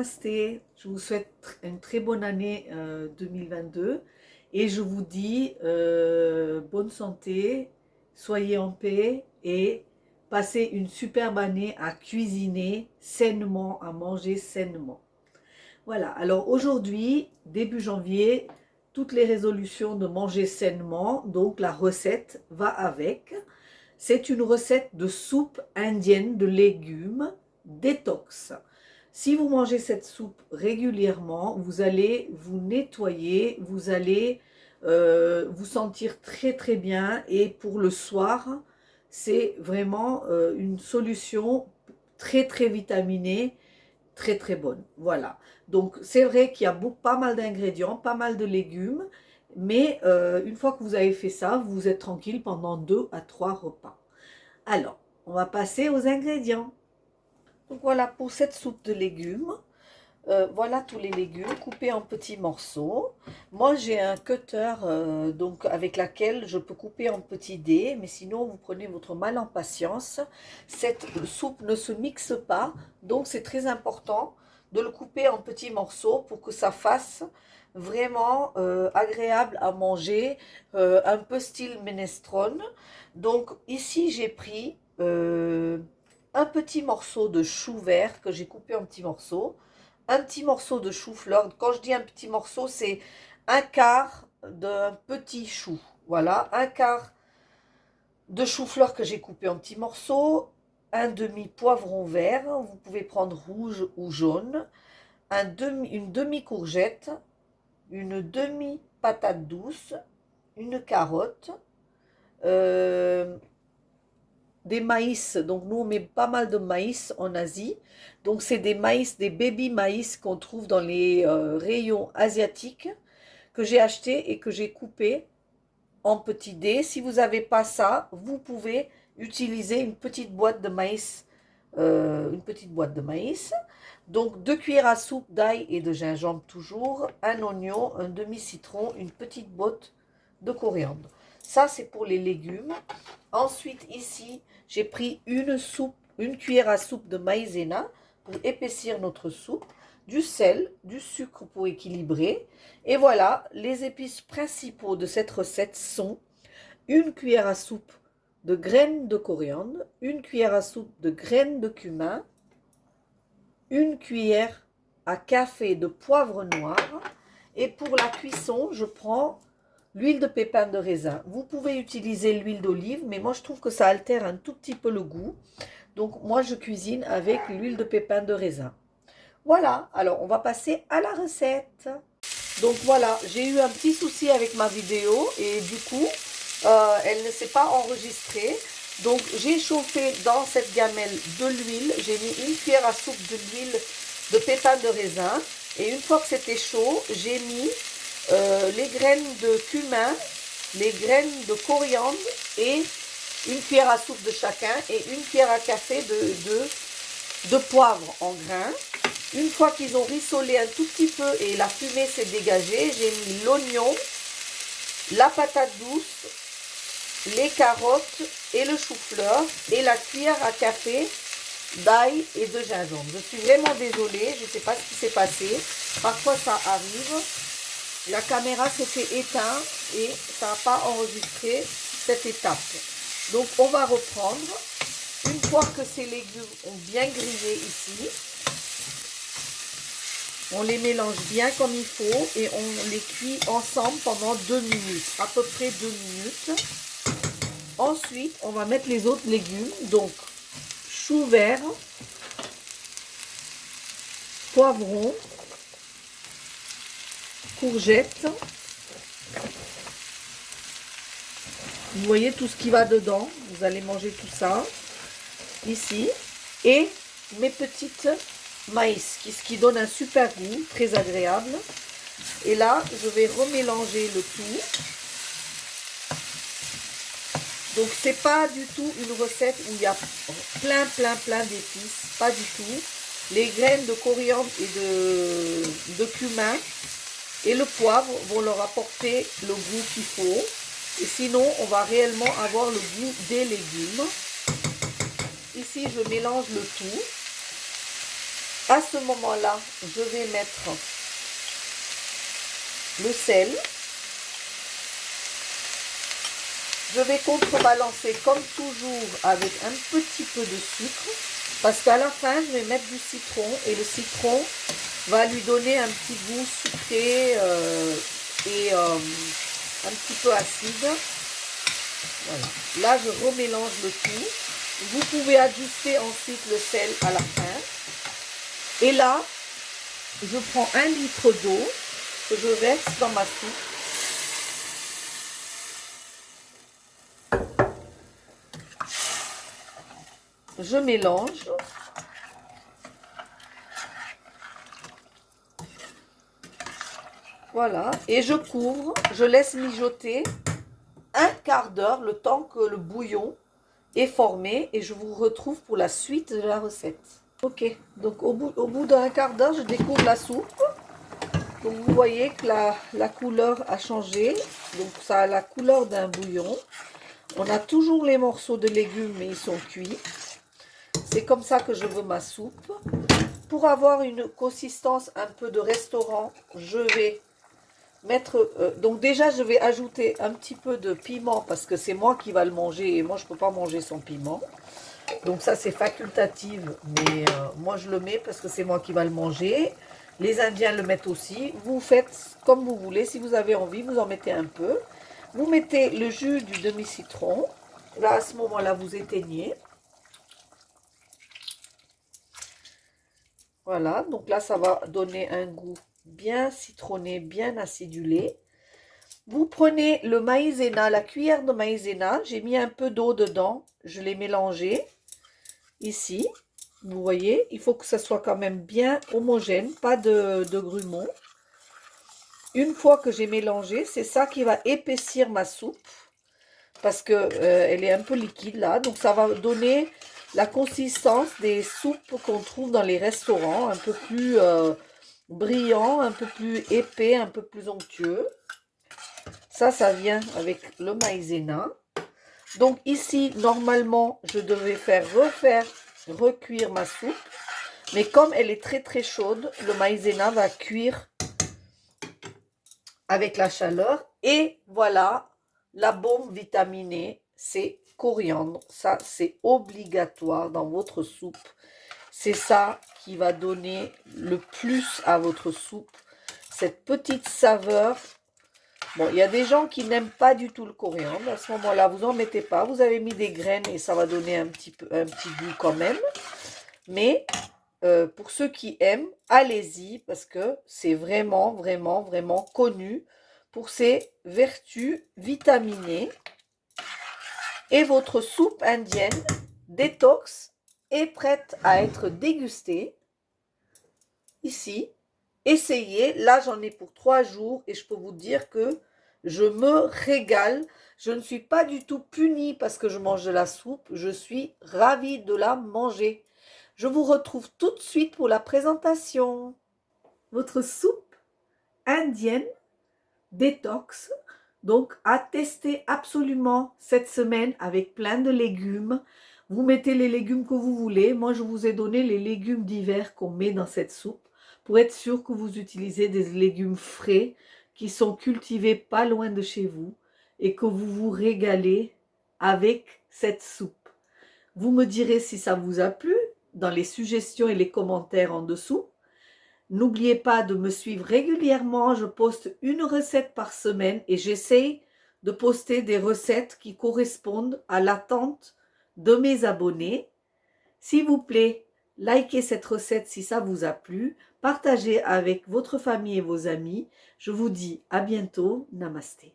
Namasté, je vous souhaite une très bonne année 2022 et je vous dis bonne santé, soyez en paix et passez une superbe année à cuisiner sainement, à manger sainement. Voilà, alors aujourd'hui, début janvier, toutes les résolutions de manger sainement, donc la recette va avec. C'est une recette de soupe indienne de légumes détox. Si vous mangez cette soupe régulièrement, vous allez vous nettoyer, vous allez vous sentir très très bien et pour le soir, c'est vraiment une solution très très vitaminée, très très bonne. Voilà. Donc c'est vrai qu'il y a pas mal d'ingrédients, pas mal de légumes, mais une fois que vous avez fait ça, vous êtes tranquille pendant 2 à 3 repas. Alors, on va passer aux ingrédients. Donc voilà pour cette soupe de légumes. Voilà tous les légumes coupés en petits morceaux. Moi j'ai un cutter donc avec laquelle je peux couper en petits dés, mais sinon vous prenez votre mal en patience. Cette soupe ne se mixe pas, donc c'est très important de le couper en petits morceaux pour que ça fasse vraiment agréable à manger, un peu style minestrone. Donc ici j'ai pris un petit morceau de chou vert que j'ai coupé en petits morceaux, un petit morceau de chou-fleur. Quand je dis un petit morceau, c'est un quart d'un petit chou. Voilà, un quart de chou-fleur que j'ai coupé en petits morceaux, un demi-poivron vert, vous pouvez prendre rouge ou jaune, une demi-courgette, une demi-patate douce, une carotte, des maïs. Donc nous on met pas mal de maïs en Asie. Donc c'est des maïs, des baby maïs qu'on trouve dans les rayons asiatiques que j'ai acheté et que j'ai coupé en petits dés. Si vous n'avez pas ça, vous pouvez utiliser une petite boîte de maïs. Donc 2 cuillères à soupe d'ail et de gingembre toujours, un oignon, un demi-citron, une petite botte de coriandre. Ça c'est pour les légumes. Ensuite ici, j'ai pris une cuillère à soupe de maïzena pour épaissir notre soupe, du sel, du sucre pour équilibrer. Et voilà, les épices principaux de cette recette sont une cuillère à soupe de graines de coriandre, une cuillère à soupe de graines de cumin, une cuillère à café de poivre noir. Et pour la cuisson, je prends l'huile de pépins de raisin. Vous pouvez utiliser l'huile d'olive, mais moi je trouve que ça altère un tout petit peu le goût. Donc moi je cuisine avec l'huile de pépins de raisin. Voilà, alors on va passer à la recette. Donc voilà, j'ai eu un petit souci avec ma vidéo et du coup, elle ne s'est pas enregistrée. Donc j'ai chauffé dans cette gamelle de l'huile, j'ai mis une cuillère à soupe de l'huile de pépins de raisin. Et une fois que c'était chaud, j'ai mis les graines de cumin, les graines de coriandre et une cuillère à soupe de chacun et une cuillère à café de poivre en grains. Une fois qu'ils ont rissolé un tout petit peu et la fumée s'est dégagée, j'ai mis l'oignon, la patate douce, les carottes et le chou-fleur et la cuillère à café d'ail et de gingembre. Je suis vraiment désolée, je ne sais pas ce qui s'est passé. Parfois ça arrive. La caméra s'était éteinte et ça n'a pas enregistré cette étape. Donc on va reprendre. Une fois que ces légumes ont bien grillé ici, on les mélange bien comme il faut et on les cuit ensemble pendant 2 minutes, à peu près 2 minutes. Ensuite, on va mettre les autres légumes, donc chou vert, poivron, courgettes. Vous voyez tout ce qui va dedans, vous allez manger tout ça ici. Et mes petites maïs, ce qui donne un super goût, très agréable. Et là, je vais remélanger le tout. Donc, c'est pas du tout une recette où il y a plein d'épices, pas du tout. Les graines de coriandre et de cumin et le poivre vont leur apporter le goût qu'il faut. Et sinon, on va réellement avoir le goût des légumes. Ici, je mélange le tout. À ce moment-là, je vais mettre le sel. Je vais contrebalancer comme toujours avec un petit peu de sucre. Parce qu'à la fin, je vais mettre du citron. Et le citron va lui donner un petit goût sucré et un petit peu acide. Voilà. Là, je remélange le tout. Vous pouvez ajuster ensuite le sel à la fin. Et là, je prends 1 litre d'eau que je verse dans ma soupe. Je mélange. Voilà. Et je couvre. Je laisse mijoter un quart d'heure, le temps que le bouillon est formé. Et je vous retrouve pour la suite de la recette. Ok. Donc au bout d'un quart d'heure, je découvre la soupe. Donc vous voyez que la couleur a changé. Donc ça a la couleur d'un bouillon. On a toujours les morceaux de légumes, mais ils sont cuits. C'est comme ça que je veux ma soupe. Pour avoir une consistance un peu de restaurant, je vais mettre... donc déjà, je vais ajouter un petit peu de piment parce que c'est moi qui va le manger et moi, je ne peux pas manger sans piment. Donc ça, c'est facultatif, mais moi, je le mets parce que c'est moi qui va le manger. Les Indiens le mettent aussi. Vous faites comme vous voulez. Si vous avez envie, vous en mettez un peu. Vous mettez le jus du demi-citron. Là, à ce moment-là, vous éteignez. Voilà, donc là, ça va donner un goût bien citronné, bien acidulé. Vous prenez le maïzena, la cuillère de maïzena. J'ai mis un peu d'eau dedans. Je l'ai mélangé ici. Vous voyez, il faut que ça soit quand même bien homogène, pas de grumeaux. Une fois que j'ai mélangé, c'est ça qui va épaissir ma soupe. Parce que elle est un peu liquide là. Donc ça va donner la consistance des soupes qu'on trouve dans les restaurants. Un peu plus brillant, un peu plus épais, un peu plus onctueux. Ça vient avec le maïzena. Donc ici, normalement, je devais recuire ma soupe. Mais comme elle est très très chaude, le maïzena va cuire avec la chaleur. Et voilà, la bombe vitaminée, c'est coriandre. Ça, c'est obligatoire dans votre soupe. C'est ça qui va donner le plus à votre soupe. Cette petite saveur. Bon, il y a des gens qui n'aiment pas du tout le coriandre. À ce moment-là, vous n'en mettez pas. Vous avez mis des graines et ça va donner un petit goût quand même. Mais pour ceux qui aiment, allez-y parce que c'est vraiment, vraiment, vraiment connu pour ses vertus vitaminées. Et votre soupe indienne détox est prête à être dégustée. Ici, essayez. Là, j'en ai pour 3 jours et je peux vous dire que je me régale. Je ne suis pas du tout punie parce que je mange de la soupe. Je suis ravie de la manger. Je vous retrouve tout de suite pour la présentation. Votre soupe indienne détox, donc à tester absolument cette semaine avec plein de légumes. Vous mettez les légumes que vous voulez. Moi, je vous ai donné les légumes d'hiver qu'on met dans cette soupe pour être sûr que vous utilisez des légumes frais qui sont cultivés pas loin de chez vous et que vous vous régalez avec cette soupe. Vous me direz si ça vous a plu dans les suggestions et les commentaires en dessous. N'oubliez pas de me suivre régulièrement. Je poste une recette par semaine et j'essaye de poster des recettes qui correspondent à l'attente de mes abonnés. S'il vous plaît, likez cette recette si ça vous a plu. Partagez avec votre famille et vos amis. Je vous dis à bientôt. Namasté.